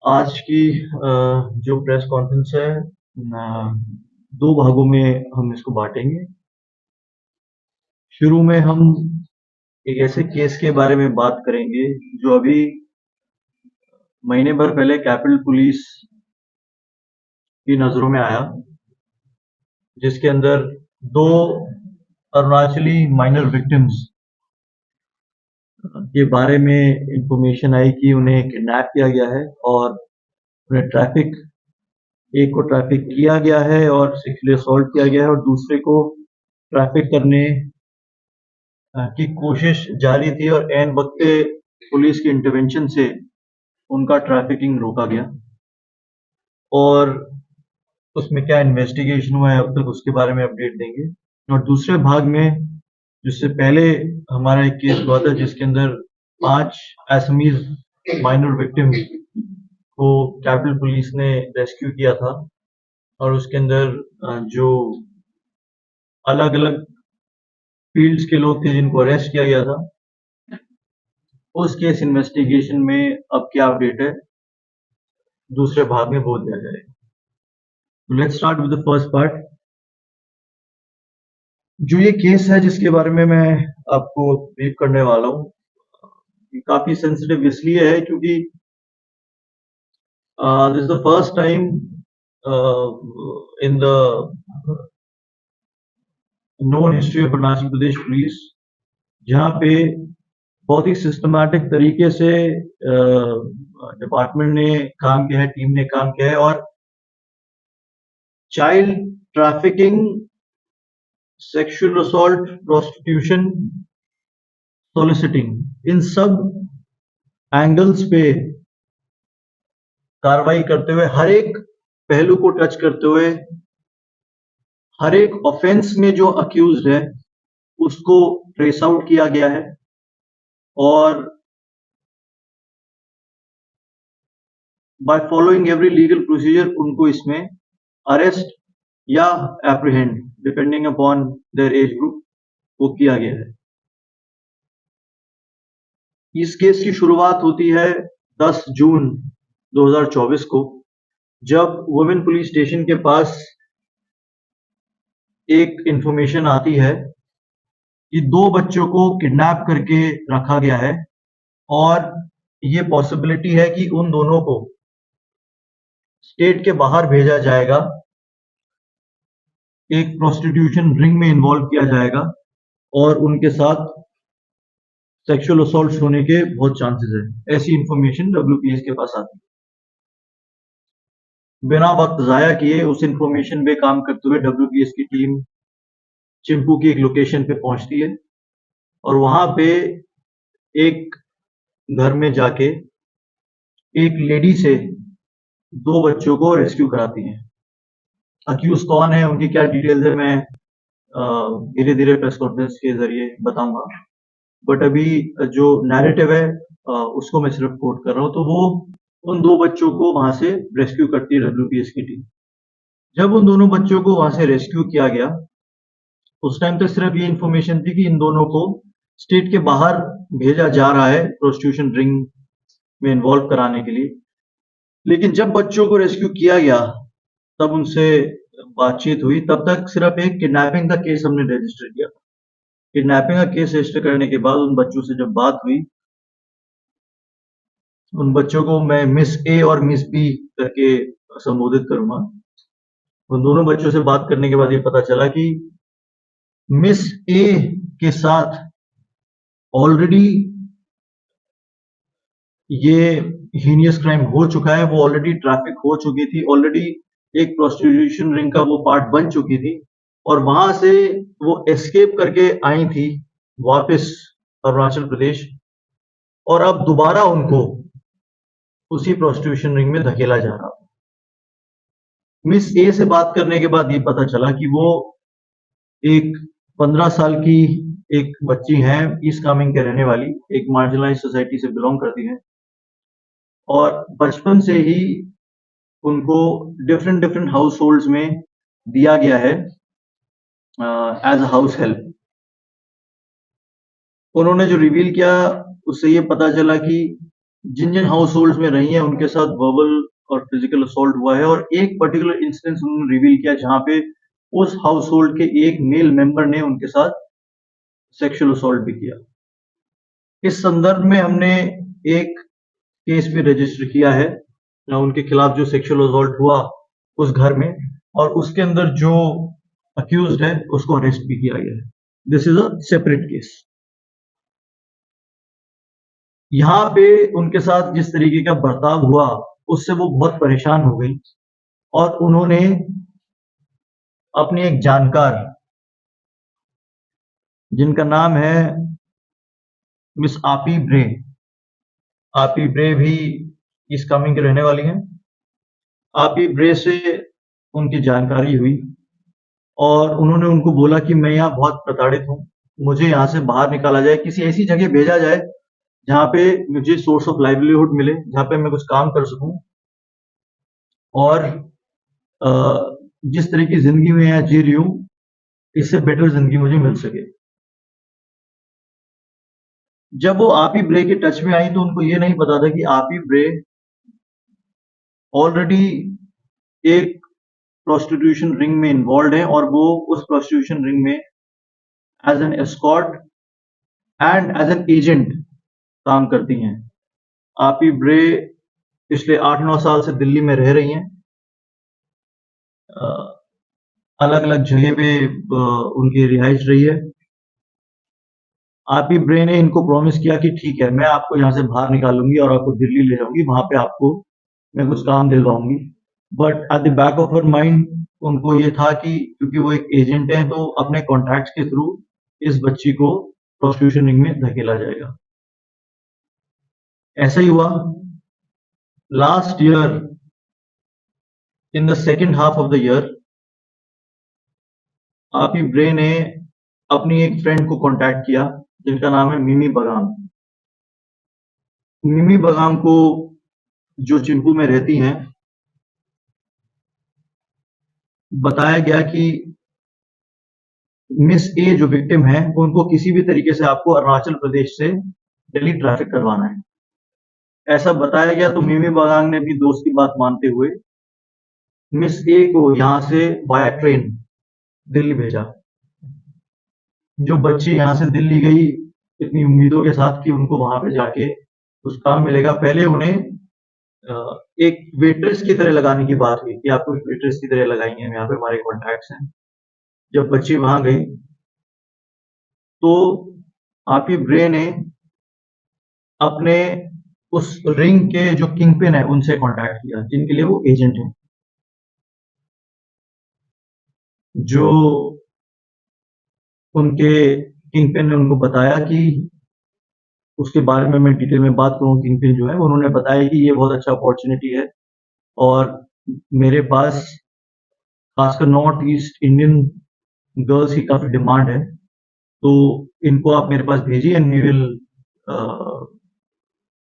आज की जो प्रेस कॉन्फ्रेंस है, दो भागों में हम इसको बांटेंगे। शुरू में हम एक ऐसे केस के बारे में बात करेंगे जो अभी महीने भर पहले कैपिटल पुलिस की नजरों में आया, जिसके अंदर दो अरुणाचली माइनर विक्टिम्स के बारे में इंफॉर्मेशन आई कि उन्हें किडनैप किया गया है और उन्हें एक को ट्रैफिक किया गया है और सेक्सुअली असॉल्ट किया गया है, और दूसरे को ट्रैफिक करने की कोशिश जारी थी और एन वक्त पे पुलिस के इंटरवेंशन से उनका ट्रैफिकिंग रोका गया। और उसमें क्या इन्वेस्टिगेशन हुआ है अब तक, उसके बारे में अपडेट देंगे। और दूसरे भाग में, जिससे पहले हमारा एक केस हुआ था जिसके अंदर 5 असमीज माइनर विक्टिम को कैपिटल पुलिस ने रेस्क्यू किया था, और उसके अंदर जो अलग अलग फील्ड्स के लोग थे जिनको अरेस्ट किया गया था, उस केस इन्वेस्टिगेशन में अब क्या अपडेट है दूसरे भाग में वो दिया जाएगा। Let's start with the first part. जो ये केस है जिसके बारे में मैं आपको ब्रीफ करने वाला हूँ, काफी सेंसिटिव इसलिए है क्योंकि this is the first time in the known history of Arunachal Pradesh police जहाँ पे बहुत ही सिस्टमैटिक तरीके से डिपार्टमेंट ने काम किया है, टीम ने काम किया है, और child trafficking, sexual assault, prostitution, soliciting, इन सब एंगल्स पे कार्रवाई करते हुए, हर एक पहलू को टच करते हुए, हर एक ऑफेंस में जो अक्यूज्ड है उसको ट्रेस आउट किया गया है, और by following every legal procedure उनको इसमें अरेस्ट या apprehend depending upon their age group वो किया गया है। इस केस की शुरुआत होती है 10 जून 2024 को, जब वुमेन पुलिस स्टेशन के पास एक इंफॉर्मेशन आती है कि 2 बच्चों को किडनैप करके रखा गया है, और ये पॉसिबिलिटी है कि उन दोनों को स्टेट के बाहर भेजा जाएगा, एक प्रोस्टिट्यूशन रिंग में इन्वॉल्व किया जाएगा, और उनके साथ सेक्सुअल असॉल्ट होने के बहुत चांसेस है। ऐसी इंफॉर्मेशन डब्ल्यूपीएस के पास आती है। बिना वक्त जाया किए उस इंफॉर्मेशन पे काम करते हुए डब्ल्यूपीएस की टीम चिंपू की एक लोकेशन पे पहुंचती है, और वहां पे एक घर में जाके एक लेडी से 2 बच्चों को रेस्क्यू कराती है। अक्यूज कौन है, उनकी क्या डिटेल्स है, मैं धीरे धीरे प्रेस कॉन्फ्रेंस के जरिए बताऊंगा, बट अभी जो नैरेटिव है उसको मैं सिर्फ कोट कर रहा हूँ। तो वो उन 2 बच्चों को वहां से रेस्क्यू करती है डब्ल्यूपीएस की टीम। जब उन दोनों बच्चों को वहां से रेस्क्यू किया गया, उस टाइम तक सिर्फ ये इंफॉर्मेशन थी कि इन दोनों को स्टेट के बाहर भेजा जा रहा है प्रोस्टिट्यूशन रिंग में इन्वॉल्व कराने के लिए। लेकिन जब बच्चों को रेस्क्यू किया गया, तब उनसे बातचीत हुई। तब तक सिर्फ एक किडनैपिंग का केस हमने रजिस्टर किया। किडनैपिंग का केस रजिस्टर करने के बाद उन बच्चों से जब बात हुई, उन बच्चों को मैं मिस ए और मिस बी करके संबोधित करूंगा। उन दोनों बच्चों से बात करने के बाद ये पता चला कि मिस ए के साथ ऑलरेडी ये हीनियस क्राइम हो चुका है, वो ऑलरेडी ट्रैफिक हो चुकी थी, ऑलरेडी एक प्रोस्टिट्यूशन रिंग का वो पार्ट बन चुकी थी, और वहां से वो एस्केप करके आई थी वापस अरुणाचल प्रदेश, और अब दोबारा उनको उसी प्रोस्टिट्यूशन रिंग में धकेला जा रहा। मिस ए से बात करने के बाद ये पता चला कि वो एक 15 साल की एक बच्ची हैं, ईस्ट कामेंग के रहने वाली, एक मार्जिनलाइज्ड सोसाइटी से बिलोंग करती हैं, और बचपन से ही उनको डिफरेंट डिफरेंट हाउस होल्ड्स में दिया गया है एज अ हाउस हेल्प। उन्होंने जो रिवील किया उससे ये पता चला कि जिन जिन हाउस होल्ड में रही हैं उनके साथ वर्बल और फिजिकल असॉल्ट हुआ है, और एक पर्टिकुलर इंसिडेंस उन्होंने रिवील किया जहां पे उस हाउस होल्ड के एक मेल मेंबर ने उनके साथ सेक्सुअल असॉल्ट भी किया। इस संदर्भ में हमने एक केस भी रजिस्टर किया है उनके खिलाफ, जो सेक्सुअल असॉल्ट हुआ उस घर में, और उसके अंदर जो अक्यूज्ड है उसको अरेस्ट भी किया गया है। This is a separate case. यहाँ पे उनके साथ जिस तरीके का बर्ताव हुआ उससे वो बहुत परेशान हो गई, और उन्होंने अपनी एक जानकार, जिनका नाम है मिस आपी ब्रे, आपी ब्रे भी इस कमिंग के रहने वाली हैं। आपी ब्रे से उनकी जानकारी हुई और उन्होंने उनको बोला कि मैं यहाँ बहुत प्रताड़ित हूँ, मुझे यहाँ से बाहर निकाला जाए, किसी ऐसी जगह भेजा जाए जहाँ पे मुझे सोर्स ऑफ लाइवलीहुड मिले, जहाँ पे मैं कुछ काम कर सकूं, और जिस तरह की जिंदगी में यहाँ जी रही हूँ इससे बेटर जिंदगी मुझे मिल सके। जब वो आपी ब्रे के टच में आई तो उनको ये नहीं पता था कि आपी ब्रे ऑलरेडी एक प्रोस्टिट्यूशन रिंग में इन्वॉल्व है, और वो उस प्रोस्टिट्यूशन रिंग में as an escort and as an agent काम करती हैं। आपी ब्रे पिछले 8-9 साल से दिल्ली में रह रही हैं, अलग अलग जगह पे उनकी रिहाइश रही है। आपी ब्रे ने इनको प्रॉमिस किया कि ठीक है, मैं आपको यहाँ से बाहर निकालूंगी और आपको दिल्ली ले जाऊंगी, वहां पे आपको मैं कुछ काम दिलवाऊंगी। But at the back of her mind उनको ये था कि क्योंकि वो एक एजेंट है तो अपने कॉन्टैक्ट्स के थ्रू इस बच्ची को प्रोस्टिट्यूशन रिंग में धकेला जाएगा। ऐसा ही हुआ। Last year, in the second half of the year, आपी ब्रे ने अपनी एक फ्रेंड को कांटेक्ट किया जिनका नाम है मिमी बगाम। मिमी बगाम को, जो चिंपू में रहती हैं, बताया गया कि मिस ए जो विक्टिम है उनको किसी भी तरीके से आपको अरुणाचल प्रदेश से दिल्ली ट्रैफिक करवाना है, ऐसा बताया गया। तो मिमी बगांग ने भी दोस्त की बात मानते हुए मिस ए को यहाँ से बाय ट्रेन दिल्ली भेजा। जो बच्ची यहाँ से दिल्ली गई इतनी उम्मीदों के साथ कि उनको वहां पे जाके कुछ काम मिलेगा, पहले उन्हें एक वेट्रेस की तरह लगाने की बात हुई कि आपको एक वेट्रेस की तरह लगाएंगे, हम यहाँ पे हमारे कॉन्टैक्ट्स हैं। जब बच्ची वहां गई तो आपी ब्रे ने अपने उस रिंग के जो किंग पिन है उनसे कांटेक्ट किया, जिनके लिए वो एजेंट है। जो उनके किंग पिन ने उनको बताया कि उसके बारे में मैं डिटेल में बात करूँ, किंग पिन जो है उन्होंने बताया कि ये बहुत अच्छा अपॉर्चुनिटी है और मेरे पास खासकर नॉर्थ ईस्ट इंडियन गर्ल्स की काफी डिमांड है, तो इनको आप मेरे पास भेजिए and we will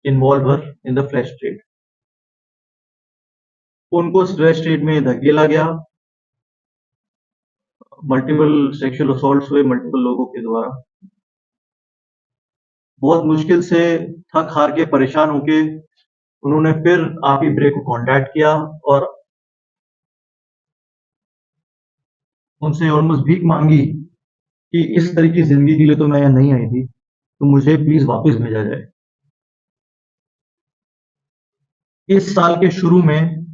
involve her in the flesh trade. उनको फ्लैश ट्रेड में धकेला गया, मल्टीपल सेक्सुअल असॉल्ट्स हुए मल्टीपल लोगों के द्वारा। बहुत मुश्किल से थक हार के परेशान होके उन्होंने फिर आपी ब्रे को कांटेक्ट किया और उनसे ऑलमोस्ट भीख मांगी कि इस तरह की जिंदगी के लिए तो मैं यहाँ नहीं आई थी, तो मुझे प्लीज वापस भेजा जाए। इस साल के शुरू में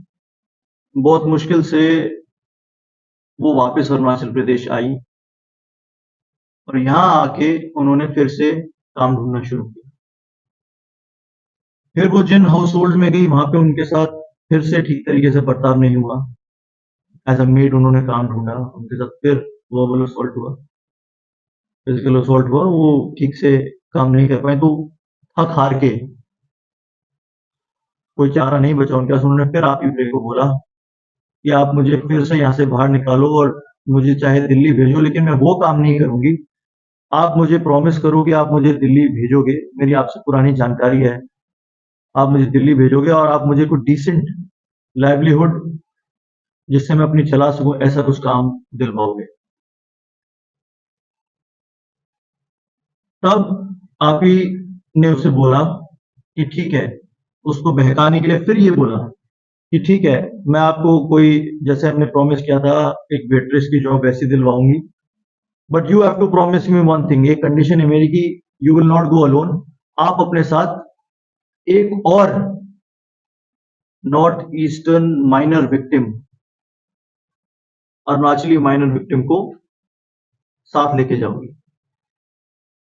बहुत मुश्किल से वो वापस अरुणाचल प्रदेश आई और यहाँ आके उन्होंने फिर से काम ढूंढना शुरू किया। फिर वो जिन हाउस होल्ड में गई वहां पे उनके साथ फिर से ठीक तरीके से बर्ताव नहीं हुआ। एज अ मेड उन्होंने काम ढूंढा, उनके साथ फिर वर्बल असॉल्ट हुआ, फिजिकल असॉल्ट हुआ, वो ठीक से काम नहीं कर पाए। तो थक हार के कोई चारा नहीं बचा उनके पास, उन्होंने फिर आप ही ब्रे को बोला कि आप मुझे फिर से यहाँ से बाहर निकालो और मुझे चाहे दिल्ली भेजो, लेकिन मैं वो काम नहीं करूंगी। आप मुझे प्रॉमिस करो कि आप मुझे दिल्ली भेजोगे, मेरी आपसे पुरानी जानकारी है, आप मुझे दिल्ली भेजोगे और आप मुझे कुछ डिसेंट लाइवलीहुड जिससे मैं अपनी चला सकूं ऐसा कुछ काम दिलवाओगे। तब आप ही ने उसे बोला कि ठीक है, उसको बहकाने के लिए फिर ये बोला कि ठीक है, मैं आपको कोई जैसे हमने प्रॉमिस किया था एक वेट्रेस की जॉब वैसी दिलवाऊंगी, but you have to promise me one thing, एक कंडीशन है मेरी कि you will not go alone, आप अपने साथ एक और north eastern minor victim, Arunachali minor victim को साथ लेके जाओगी।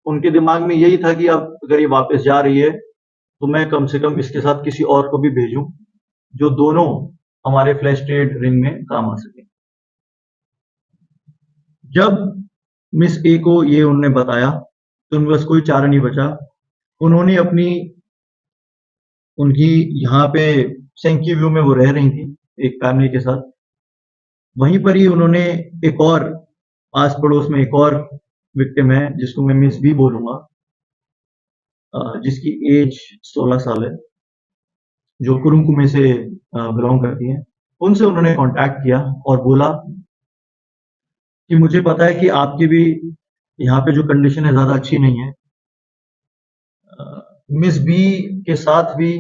उनके दिमाग में यही था कि अब अगर ये वापस जा रही है तो मैं कम से कम इसके साथ किसी और को भी भेजूं जो दोनों हमारे फ्लैश ट्रेड रिंग में काम आ सके। जब मिस ए को ये उन्होंने बताया तो उनके पास कोई चारा नहीं बचा, उन्होंने अपनी उनकी यहाँ पे सेंकी व्यू में वो रह रही थी एक फैमिली के साथ, वहीं पर ही उन्होंने एक और आस पड़ोस में एक और विक्टिम है जिसको मैं मिस बी बोलूंगा, जिसकी एज 16 साल है, जो कुरुंकुमे से बिलोंग करती हैं। उनसे उन्होंने कांटेक्ट किया और बोला कि मुझे पता है कि आपकी भी यहाँ पे जो कंडीशन है ज़्यादा अच्छी नहीं है। मिस बी के साथ भी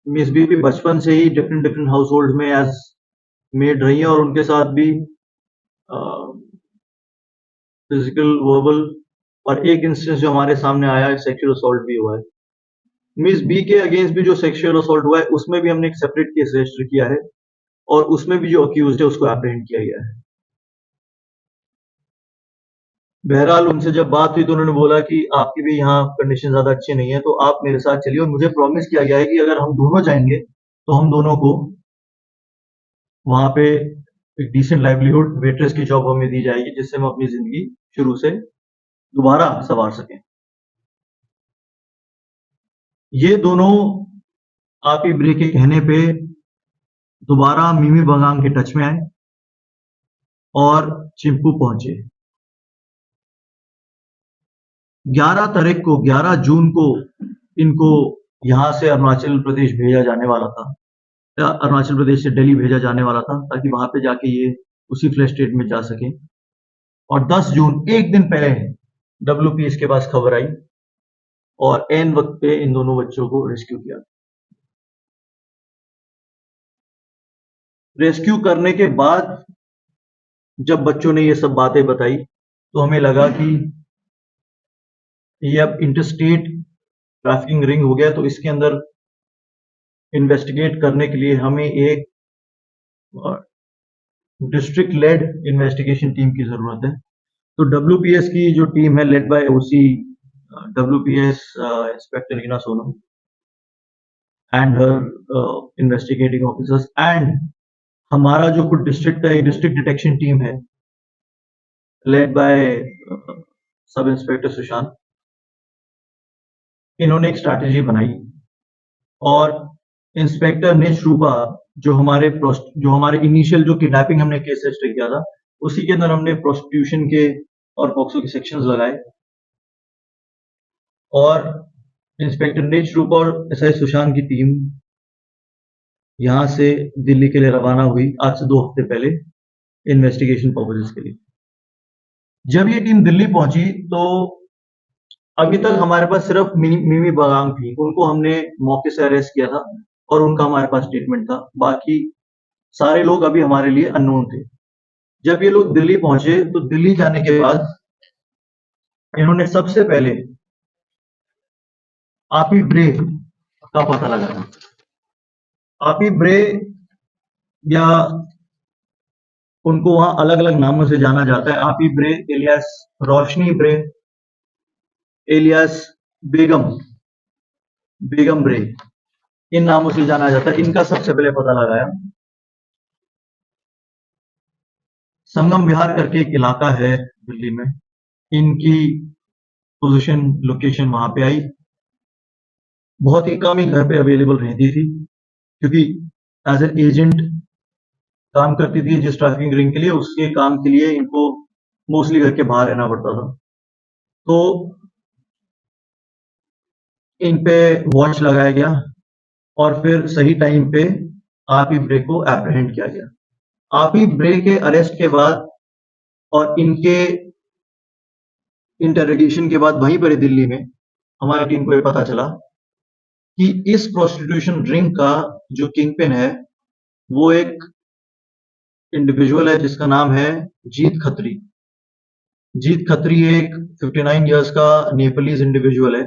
मिस बी भी बचपन से ही डिफरेंट डिफरेंट हाउस होल्ड में एज मेड रही हैं और उनके साथ भी फिजिकल वर्बल और एक इंस्टेंस जो हमारे सामने आया है सेक्सुअल असॉल्ट भी हुआ है। मिस बी के अगेंस्ट भी जो सेक्सुअल असॉल्ट हुआ है उसमें भी हमने एक सेपरेट केस रजिस्टर किया है और उसमें भी जो अक्यूज्ड है उसको एप्रीहेंड किया गया है। बहरहाल उनसे जब बात हुई तो उन्होंने बोला कि आपकी भी यहाँ कंडीशन ज्यादा अच्छी नहीं है तो आप मेरे साथ चलिए, और मुझे प्रॉमिस किया गया है कि अगर हम दोनों जाएंगे तो हम दोनों को वहां पे एक डिसेंट लाइवलीहुड वेट्रेस की जॉब हमें दी जाएगी जिससे हम अपनी जिंदगी शुरू से दोबारा संवार सकें। ये दोनों आप ही ब्रे के कहने पे दोबारा मिमी बगांग के टच में आए और चिंपू पहुंचे। 11 जून को इनको यहां से अरुणाचल प्रदेश भेजा जाने वाला था, अरुणाचल प्रदेश से दिल्ली भेजा जाने वाला था ताकि वहां पे जाके ये उसी फ्लैश स्टेट में जा सके। और 10 जून एक दिन पहले WPS के पास खबर आई और एन वक्त पे इन दोनों बच्चों को रेस्क्यू किया। रेस्क्यू करने के बाद जब बच्चों ने ये सब बातें बताई तो हमें लगा कि ये अब इंटरस्टेट ट्रैफिकिंग रिंग हो गया, तो इसके अंदर इन्वेस्टिगेट करने के लिए हमें एक डिस्ट्रिक्ट लेड इन्वेस्टिगेशन टीम की जरूरत है। तो WPS की जो टीम है led by OC WPS inspector Reena Sonam and her investigating officers and हमारा जो खुद डिस्ट्रिक्ट का एक डिस्ट्रिक्ट डिटेक्शन टीम है लेड बाय सब इंस्पेक्टर सुशांत, इन्होंने एक स्ट्रैटेजी बनाई और इंस्पेक्टर निश रूपा जो हमारे इनिशियल जो किडनैपिंग हमने केस रजिस्टर किया था उसी के अंदर हमने प्रोस्टिट्यूशन के और पॉक्सो के सेक्शंस लगाए और इंस्पेक्टर निश रूपा और SI सुशांत की टीम यहां से दिल्ली के लिए रवाना हुई आज से 2 हफ्ते पहले इन्वेस्टिगेशन पर्पसेस के लिए। जब ये टीम दिल्ली पहुंची तो अभी तक हमारे पास सिर्फ मिमी बगांग थी, उनको हमने मौके से अरेस्ट किया था और उनका हमारे पास स्टेटमेंट था, बाकी सारे लोग अभी हमारे लिए अननोन थे। जब ये लोग दिल्ली पहुंचे तो दिल्ली जाने के बाद इन्होंने सबसे पहले आपी ब्रे का पता लगाया। आपी ब्रे या उनको वहां अलग अलग नामों से जाना जाता है, आपी ब्रे एलियास रोशनी ब्रे एलियास बेगम ब्रे, इन नामों से जाना जाता है। इनका सबसे पहले पता लगाया। संगम विहार करके एक इलाका है दिल्ली में, इनकी पोजीशन लोकेशन वहां पे आई। बहुत ही कम ही घर पे अवेलेबल रहती थी क्योंकि एज एन एजेंट काम करती थी जिस ट्रैफिकिंग रिंग के लिए, उसके काम के लिए इनको मोस्टली घर के बाहर रहना पड़ता था। तो इन पे वॉच लगाया गया और फिर सही टाइम पे आपी ब्रे को एप्रीहेंड किया गया। आपी ब्रे के अरेस्ट के बाद और इनके इंटरोगेशन के बाद वहीं पर दिल्ली में हमारी टीम को ये पता चला कि इस प्रोस्टिट्यूशन रिंग का जो किंगपिन है वो एक इंडिविजुअल है जिसका नाम है जीत खत्री। जीत खत्री एक 59 इयर्स का नेपालीज इंडिविजुअल है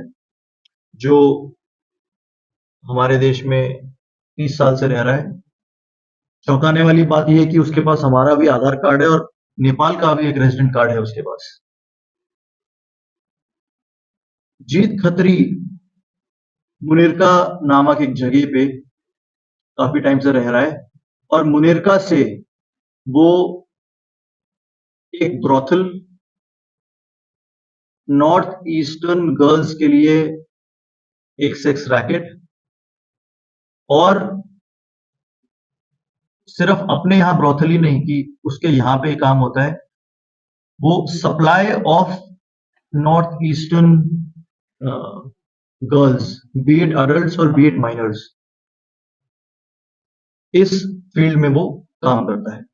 जो हमारे देश में 30 साल से रह रहा है। चौंकाने वाली बात यह है कि उसके पास हमारा भी आधार कार्ड है और नेपाल का भी एक रेजिडेंट कार्ड है उसके पास। जीत खत्री मुनिरका नामक एक जगह पे काफी टाइम से रह रहा है और मुनिरका से वो एक ब्रोथल नॉर्थ ईस्टर्न गर्ल्स के लिए एक सेक्स रैकेट और सिर्फ अपने यहां ब्रोथल ही नहीं कि उसके यहां पे काम होता है, वो supply of north eastern girls, B it adults और बी इट माइनर्स, इस फील्ड में वो काम करता है।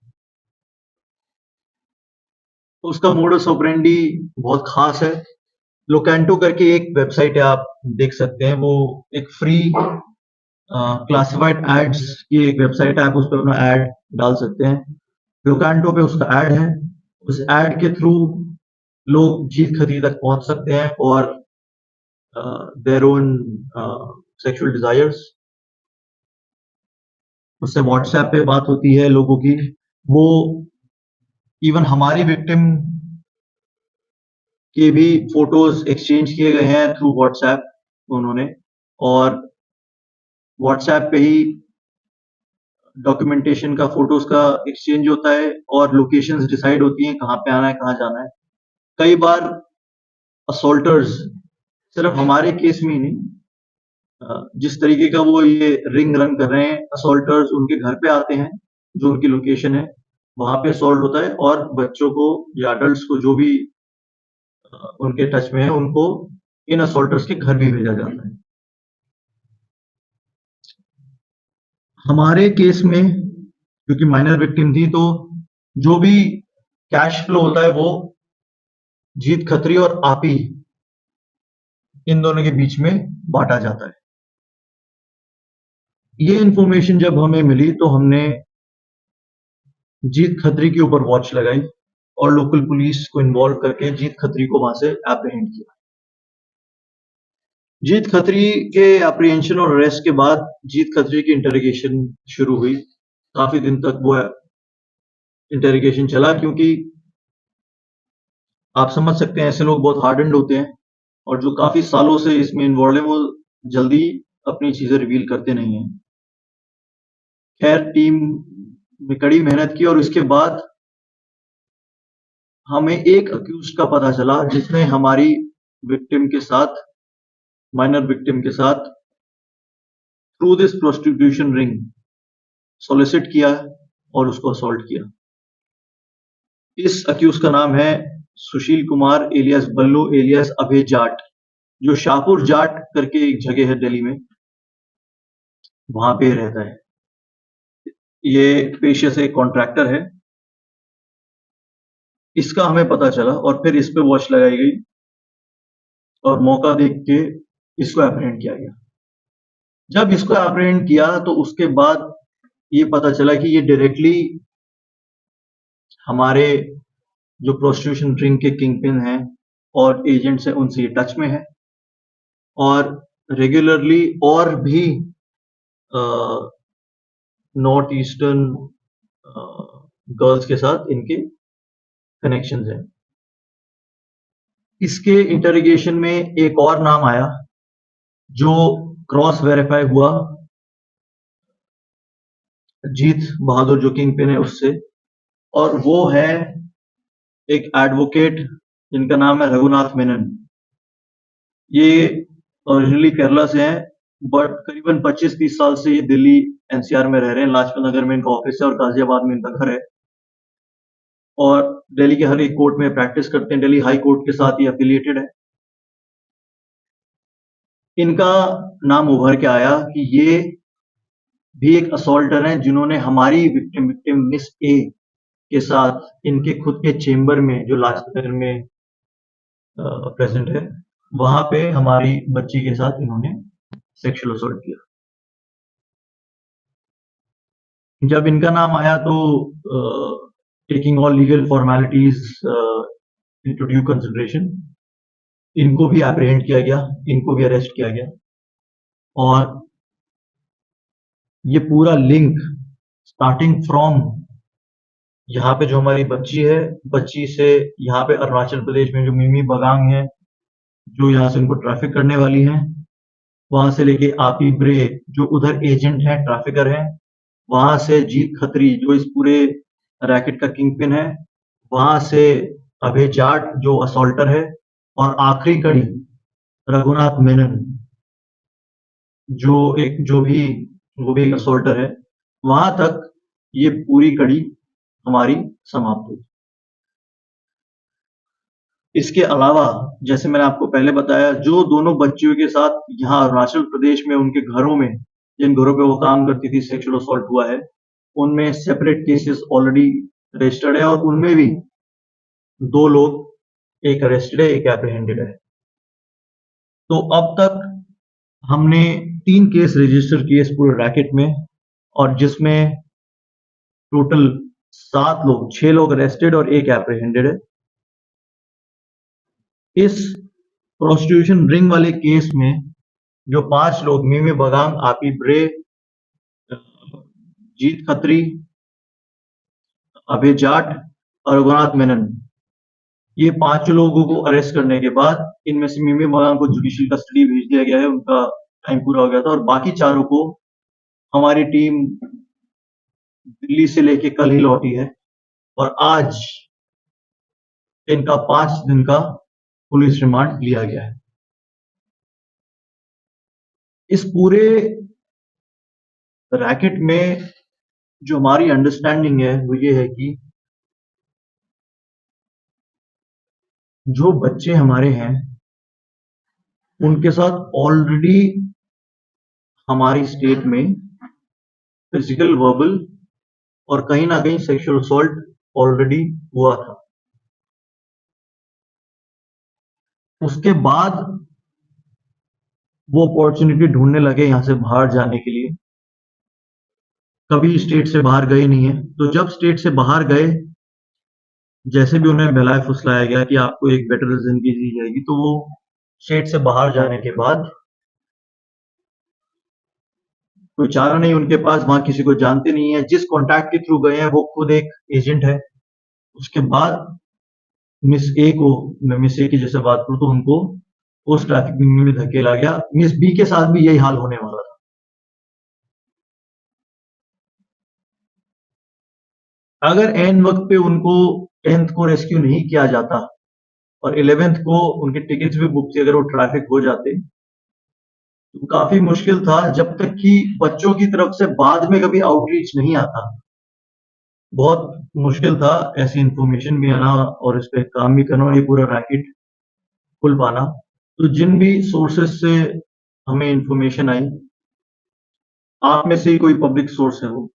उसका मोडस ऑपरेंडी बहुत खास है। लोकेंटो करके एक वेबसाइट है, आप देख सकते हैं, वो एक फ्री क्लासिफाइड एड्स की एक वेबसाइट है, आप उस पर अपना एड डाल सकते हैं। लोकेंटो पे उसका एड है, उस एड के थ्रू लोग जीत खत्री तक पहुंच सकते हैं और देयर ओन सेक्सुअल डिजायर्स। उससे व्हाट्सएप पे बात होती है लोगों की, वो इवन हमारी विक्टिम के भी फोटोज एक्सचेंज किए गए हैं थ्रू व्हाट्सएप उन्होंने, और व्हाट्सएप पे ही डॉक्यूमेंटेशन का, फोटोज का एक्सचेंज होता है और लोकेशंस डिसाइड होती हैं कहाँ पे आना है, कहाँ जाना है। कई बार असोल्टर्स सिर्फ हमारे केस में ही नहीं, जिस तरीके का वो ये रिंग रन कर रहे हैं, असोल्टर्स उनके घर पे आते हैं, जो उनकी लोकेशन है वहां पे असोल्ट होता है और बच्चों को या अडल्ट्स को जो भी उनके टच में है उनको इन असोल्टर्स के घर भी भेजा जाता है। हमारे केस में क्योंकि माइनर विक्टिम थी, तो जो भी कैश फ्लो होता है वो जीत खत्री और आपी इन दोनों के बीच में बांटा जाता है। ये इंफॉर्मेशन जब हमें मिली तो हमने जीत खत्री के ऊपर वॉच लगाई और लोकल पुलिस को इन्वॉल्व करके जीत खत्री को वहां से एप्रीहेंड किया। जीत खत्री के एप्रीहेंशन और अरेस्ट के बाद जीत खत्री की इंटरोगेशन शुरू हुई। काफी दिन तक वो इंटरोगेशन चला, क्योंकि आप समझ सकते हैं ऐसे लोग बहुत हार्डन्ड होते हैं और जो काफी सालों से इसमें इन्वॉल्व है वो जल्दी अपनी चीजें रिवील करते नहीं है। खैर, टीम ने कड़ी मेहनत की और उसके बाद हमें एक अक्यूज्ड का पता चला जिसने हमारी विक्टिम के साथ, माइनर विक्टिम के साथ through this prostitution ring solicit किया और उसको असॉल्ट किया। इस अक्यूज का नाम है सुशील कुमार एलियास बल्लू एलियास अभय जाट, जो शाहपुर जाट करके एक जगह है दिल्ली में, वहां पे रहता है। ये पेशे से कॉन्ट्रैक्टर है। इसका हमें पता चला और फिर इस पे वॉच लगाई गई और मौका देख के इसको एप्रीहेंड किया गया। जब इसको एप्रीहेंड किया तो उसके बाद ये पता चला कि ये डायरेक्टली हमारे जो प्रोस्टिट्यूशन रिंग के किंगपिन हैं और एजेंट्स हैं उनसे ये टच में है और रेगुलरली और भी नॉर्थ ईस्टर्न गर्ल्स के साथ इनके कनेक्शंस हैं। इसके इंटरोगेशन में एक और नाम आया जो क्रॉस वेरीफाई हुआ जीत बहादुर जो किंगपिन है उससे, और वो है एक एडवोकेट जिनका नाम है रघुनाथ मेनन। ये ओरिजिनली केरला से हैं बट करीबन 25-30 साल से ये दिल्ली एनसीआर में रह रहे हैं। लाजपत नगर में इनका ऑफिस है और गाजियाबाद में इनका घर है और दिल्ली के हर एक कोर्ट में प्रैक्टिस करते हैं। दिल्ली हाई कोर्ट के साथ ये एफिलिएटेड है। इनका नाम उभर के आया कि ये भी एक असॉल्टर हैं जिन्होंने हमारी विक्टिम मिस ए के साथ इनके खुद के चेंबर में जो लाजपत नगर में प्रेजेंट है, वहां पे हमारी बच्ची के साथ इन्होंने सेक्सुअल असॉल्ट किया। जब इनका नाम आया तो taking all legal formalities into due consideration, इनको भी एप्रीहेंड किया गया, इनको भी अरेस्ट किया गया और ये पूरा लिंक स्टार्टिंग फ्रॉम यहाँ पे जो हमारी बच्ची है, बच्ची से यहाँ पे अरुणाचल प्रदेश में जो मिमी बगांग है, जो यहाँ से उनको ट्रैफिक करने वाली है, वहां से लेके आपी ब्रे जो उधर एजेंट है, ट्रैफिकर है, वहां से जीत खत्री जो इस पूरे रैकेट का किंग पिन है, वहां से अभय जाट जो असॉल्टर है और आखिरी कड़ी रघुनाथ मेनन जो भी वो भी एक असॉल्टर है, वहां तक ये पूरी कड़ी हमारी समाप्त हुई। इसके अलावा जैसे मैंने आपको पहले बताया, जो दोनों बच्चियों के साथ यहाँ अरुणाचल प्रदेश में उनके घरों में, जिन घरों पे वो काम करती थी, सेक्सुअल असॉल्ट हुआ है, उनमें सेपरेट केसेस ऑलरेडी रजिस्टर्ड है और उनमें भी 2 लोग, एक अरेस्टेड है, एक एप्रीहेंडेड है। तो अब तक हमने 3 केस रजिस्टर किए इस पूरे रैकेट में और जिसमें टोटल 6 लोग अरेस्टेड और 1 एप्रीहेंडेड है। इस प्रोस्टिट्यूशन रिंग वाले केस में जो 5 लोग मिमी बगांग, आपी ब्रे, जीत खत्री, अभय जाट और रघुनाथ मेनन, ये 5 लोगों को अरेस्ट करने के बाद इनमें से मिमी बगांग को जुडिशियल कस्टडी भेज दिया गया है, उनका टाइम पूरा हो गया था और बाकी 4 को हमारी टीम दिल्ली से लेके कल ही लौटी है और आज इनका 5 दिन का पुलिस रिमांड लिया गया है। इस पूरे रैकेट में जो हमारी अंडरस्टैंडिंग है वो ये है कि जो बच्चे हमारे हैं उनके साथ ऑलरेडी हमारी स्टेट में फिजिकल, वर्बल और कहीं ना कहीं सेक्सुअल असॉल्ट ऑलरेडी हुआ था। उसके बाद वो अपॉर्चुनिटी ढूंढने लगे यहाँ से बाहर जाने के लिए, कभी स्टेट से बाहर गए नहीं है। तो जब स्टेट से बाहर गए, जैसे भी उन्हें बहलाया फुसलाया गया कि आपको एक बेटर जिंदगी दी जाएगी, तो वो स्टेट से बाहर जाने के बाद कोई चारा नहीं उनके पास, वहां किसी को जानते नहीं है, जिस कॉन्टैक्ट के थ्रू गए हैं वो खुद एक एजेंट है। उसके बाद मिस ए को, मैं मिस ए की जैसे बात करूं तो उनको उस ट्रैफिकिंग में भी धकेला गया। मिस बी के साथ भी यही हाल होने वाला था। अगर एन वक्त पे उनको 10th को रेस्क्यू नहीं किया जाता और 11th को उनके टिकट्स भी बुक थे, अगर वो ट्रैफिक हो जाते तो काफी मुश्किल था, जब तक कि बच्चों की तरफ से बाद में कभी आउटरीच नहीं आता। बहुत मुश्किल था ऐसी इंफॉर्मेशन भी आना और इस पे काम भी करना और ये पूरा रैकेट खुल पाना। तो जिन भी सोर्सेस से हमें इंफॉर्मेशन आई, आप में से ही कोई पब्लिक सोर्स है वो,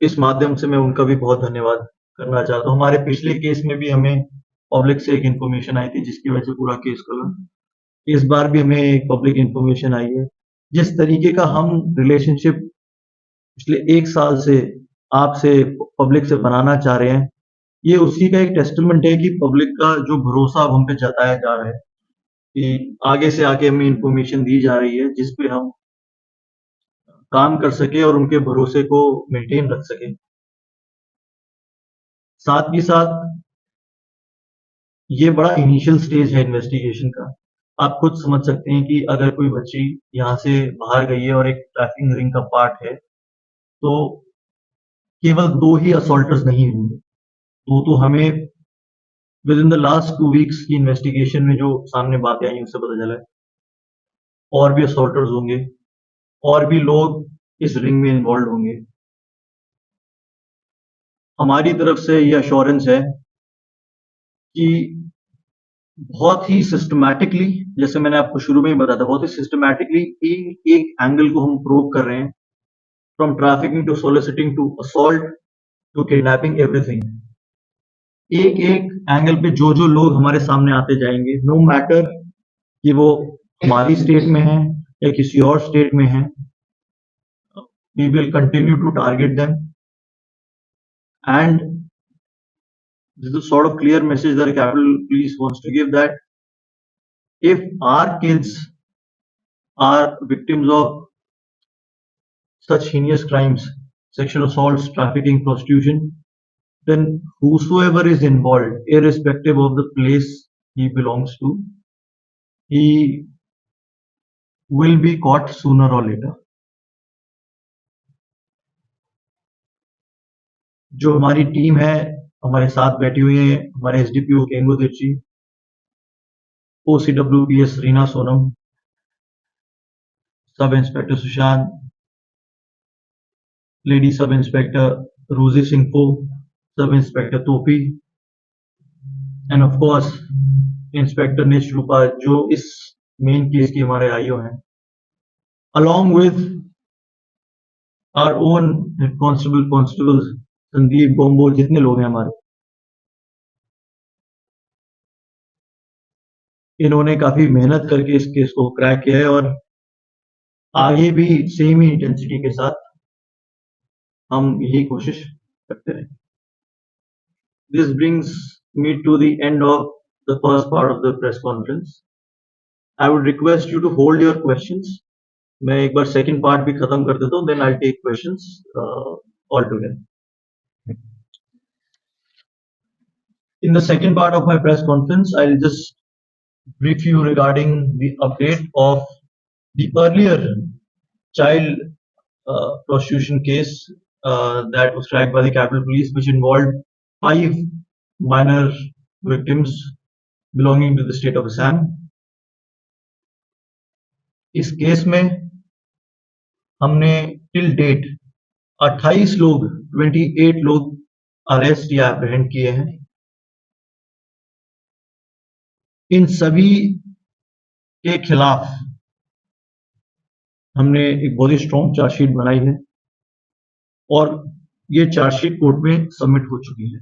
इस माध्यम से मैं उनका भी बहुत धन्यवाद करना चाहता हूँ। हमारे पिछले केस में भी हमें पब्लिक से एक इंफॉर्मेशन आई थी जिसकी वजह से पूरा केस खुला। इस बार भी हमें एक पब्लिक इंफॉर्मेशन आई है। जिस तरीके का हम रिलेशनशिप पिछले 1 साल से आपसे, पब्लिक से बनाना चाह रहे हैं, ये उसी का एक टेस्टमेंट है कि पब्लिक का जो भरोसा अब हम पे जताया जा रहा है कि आगे से आगे हमें इंफॉर्मेशन दी जा रही है जिस पे हम काम कर सके और उनके भरोसे को मेंटेन रख सके। साथ ही साथ ये बड़ा इनिशियल स्टेज है इन्वेस्टिगेशन का। आप खुद समझ सकते हैं कि अगर कोई बच्ची यहाँ से बाहर गई है और एक ट्रैफिकिंग रिंग का पार्ट है, तो केवल 2 ही असॉल्टर्स नहीं होंगे। तो हमें with in the last 2 weeks की इन्वेस्टिगेशन में जो सामने बातें आई उससे पता चला है और भी असॉल्टर्स होंगे और भी लोग इस रिंग में इन्वॉल्व होंगे। हमारी तरफ से ये अश्योरेंस है कि बहुत ही सिस्टमैटिकली, जैसे मैंने आपको शुरू में ही बताया था, बहुत ही सिस्टमैटिकली एक एंगल को हम प्रूव कर रहे हैं, from trafficking to soliciting to assault to kidnapping, everything. एक एंगल पे जो लोग हमारे सामने आते जाएंगे, नो मैटर कि वो हमारी स्टेट में है या किसी और स्टेट में है, we will continue to target them, and this is a sort of clear message that the Capitol Police wants to give, that if our kids are victims of such heinous crimes, sexual assaults, trafficking, prostitution, then whosoever is involved, irrespective of the place he belongs to, he will be caught sooner or later. जो हमारी team है, हमारे साथ बैठी हुई है, हमारे SDPO Kengo Tirchi, OCWPS Reena Sonam, sub inspector Sushant, lady sub inspector Rosy Singh, sub inspector तोपी, एंड ऑफ कोर्स इंस्पेक्टर निश रूपा, जो इस मेन केस की हमारे आईओ हैं, along with our own constables Sandeep Gombu, जितने लोग हैं हमारे, इन्होंने काफी मेहनत करके इस केस को क्रैक किया है और आगे भी सेम ही इंटेंसिटी के साथ हम यही कोशिश करते रहेंगे. This brings me to the end of the first part of the press conference. I would request you to hold your questions. मैं एक बार second part भी खत्म कर देता हूँ, then I'll take questions altogether. In the second part of my press conference, I'll just brief you regarding the update of the earlier child prostitution case that was tracked by the Capitol Police, which involved 5 minor victims belonging to the state of Assam. इस case में हमने till date 28 लोग arrest या apprehend किए हैं. इन सभी के खिलाफ हमने एक बहुत ही स्ट्रॉन्ग चार्जशीट बनाई है और ये चार्जशीट कोर्ट में सबमिट हो चुकी है.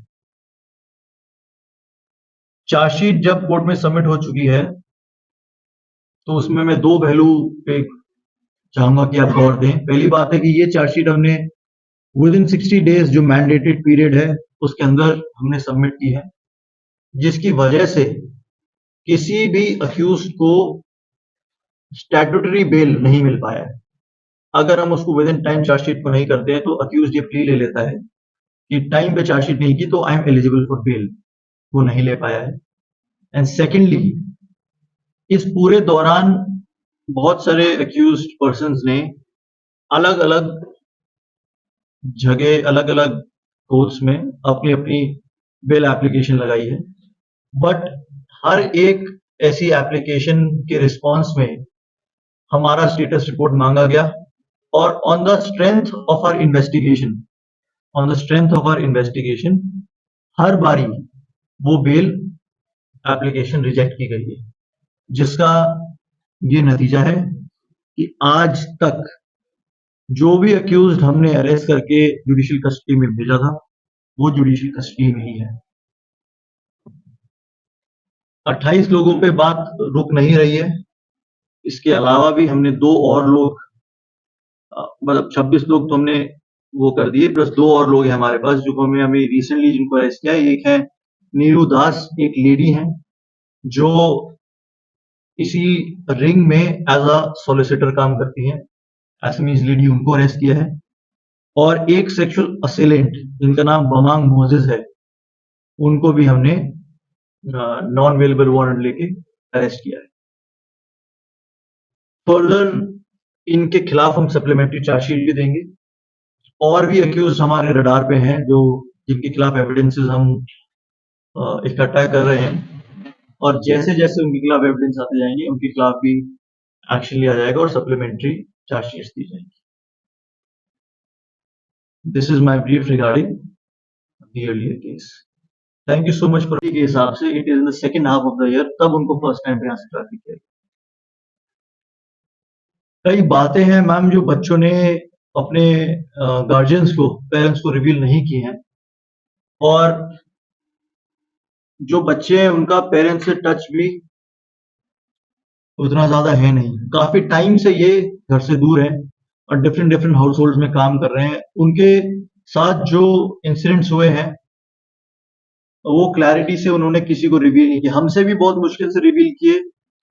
चार्जशीट जब कोर्ट में सबमिट हो चुकी है तो उसमें मैं 2 पहलू पे चाहूंगा कि आप गौर दें. पहली बात है कि ये चार्जशीट हमने विदिन 60 डेज जो मैंडेटेड पीरियड है उसके अंदर हमने सबमिट की है, जिसकी वजह से किसी भी अक्यूज्ड को स्टैट्यूटरी बेल नहीं मिल पाया है. अगर हम उसको विदिन टाइम चार्जशीट को नहीं करते हैं तो अक्यूज्ड ये प्ली ले लेता है कि टाइम पे चार्जशीट नहीं की तो I am eligible for bail, वो नहीं ले पाया है. एंड सेकेंडली, इस पूरे दौरान बहुत सारे अक्यूज्ड पर्संस ने अलग अलग जगह, अलग अलग कोर्ट्स में अपनी अपनी बेल एप्लीकेशन लगाई है, बट हर एक ऐसी एप्लीकेशन के रिस्पांस में हमारा स्टेटस रिपोर्ट मांगा गया और on the strength of our investigation हर बारी वो बेल एप्लीकेशन रिजेक्ट की गई है, जिसका ये नतीजा है कि आज तक जो भी अक्यूज्ड हमने अरेस्ट करके जुडिशियल कस्टडी में भेजा था वो जुडिशियल कस्टडी में ही है. 28 लोगों पे बात रुक नहीं रही है. इसके अलावा भी हमने 2 और लोग, मतलब 26 लोग तो हमने वो कर दिए, प्लस 2 और लोग हैं हमारे पास जो हमें रिसेंटली जिनको अरेस्ट किया. एक है नीरू दास, एक लेडी है जो इसी रिंग में एज अ सॉलिसिटर काम करती हैं, असमीज लेडी, उनको अरेस्ट किया है. और एक सेक्सुअल असेलेंट जिनका नाम बमांग मोजेस है, उनको भी हमने नॉन अवेलेबल वारंट लेके अरेस्ट किया है. फर्दर इनके खिलाफ हम सप्लीमेंट्री चार्जशीट भी देंगे. और भी अक्यूज हमारे रडार पे हैं जो जिनके खिलाफ एविडेंसेस हम इकट्ठा कर रहे हैं, और जैसे जैसे उनके खिलाफ एविडेंस आते जाएंगे उनके खिलाफ भी एक्शन लिया जाएगा और सप्लीमेंट्री चार्जशीट दी जाएंगी. This is my brief regarding the earlier case. Thank you so much for. के हिसाब से it is in the second half of the year, तब उनको फर्स्ट टाइम पे यहाँ से ट्रैफिक किया. कई बातें हैं मैम जो बच्चों ने अपने गार्जियंस को, पेरेंट्स को रिवील नहीं की हैं, और जो बच्चे हैं उनका पेरेंट्स से टच भी उतना ज़्यादा है नहीं। काफ़ी टाइम से ये घर से दूर हैं और डिफरेंट हाउस होल्ड्स में काम कर रहे हैं। उनके साथ जो इंसिडेंट्स हुए हैं, वो क्लैरिटी से उन्होंने किसी को रिवील नहीं किया। हमसे भी बहुत मुश्किल से रिवील किए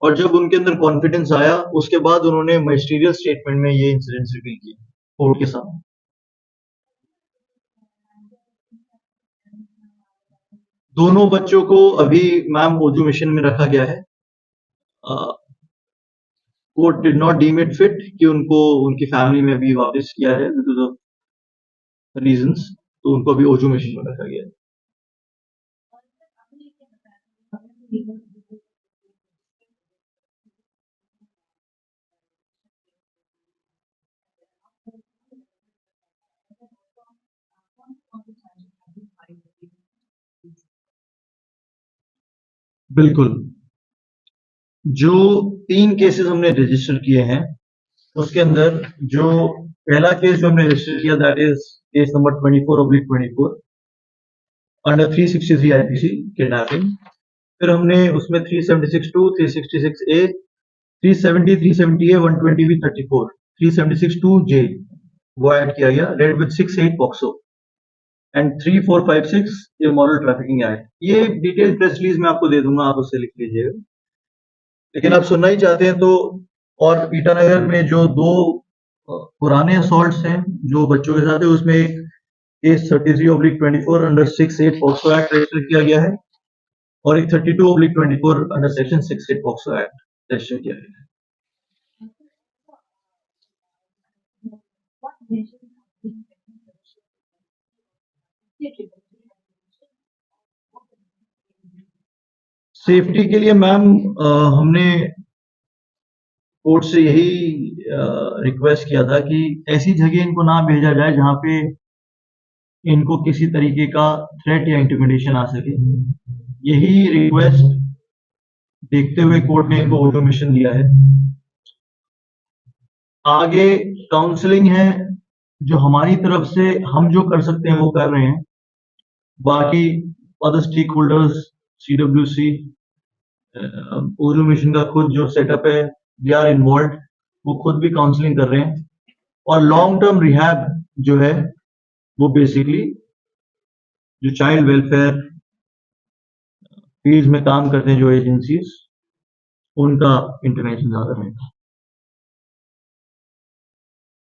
और जब उनके अंदर कॉन्फिडेंस आया, उसके बाद उन्होंने मैजिस्ट्रियल स्टेटमेंट में ये इंसिडेंट्स रिवील किए कोर्ट के सामने। दोनों बच्चों को अभी मैम ओजू मिशन में रखा गया है। Court did not deem it fit कि उनको उनकी फैमिली में भी वापस किया है बिकॉज ऑफ रीजंस, तो उनको अभी ओजू मिशन में रखा गया है। बिल्कुल। जो 3 केसेस हमने रजिस्टर किए हैं, उसके अंदर जो पहला केस जो हमने रजिस्टर किया that is case number 24/24 under 363 IPC kidnapping. फिर हमने उसमें 376(2), 366(a), 370, 370(a), 120(b)(34), 376(2)(j वो ऐड किया गया, read with 68 POCSO and 3456 immoral trafficking act. ये डिटेल प्रेस रिलीज में आपको दे दूंगा, आप उससे लिख लीजिएगा। लेकिन आप सुनना ही चाहते हैं तो, और ईटानगर में जो 2 पुराने असॉल्ट्स हैं जो बच्चों के साथ है, उसमें एक case 33/24 under 68 POCSO act register किया गया है और एक 32/24 under section 68 POCSO act register किया गया है। सेफ्टी के लिए मैम हमने कोर्ट से यही रिक्वेस्ट किया था कि ऐसी जगह इनको ना भेजा जाए जहां पे इनको किसी तरीके का थ्रेट या इंटिमिडेशन आ सके। यही रिक्वेस्ट देखते हुए कोर्ट ने इनको ऑटोमेशन दिया है। आगे काउंसलिंग है जो हमारी तरफ से हम जो कर सकते हैं वो कर रहे हैं। बाकी other stakeholders, CWC, Oju mission का खुद जो सेटअप है, दे आर इन्वॉल्व, वो खुद भी काउंसलिंग कर रहे हैं। और लॉन्ग टर्म रिहैब जो है वो बेसिकली जो चाइल्ड वेलफेयर फील्ड में काम करते हैं जो एजेंसीज, उनका इंटरवेंशन ज्यादा रहेगा।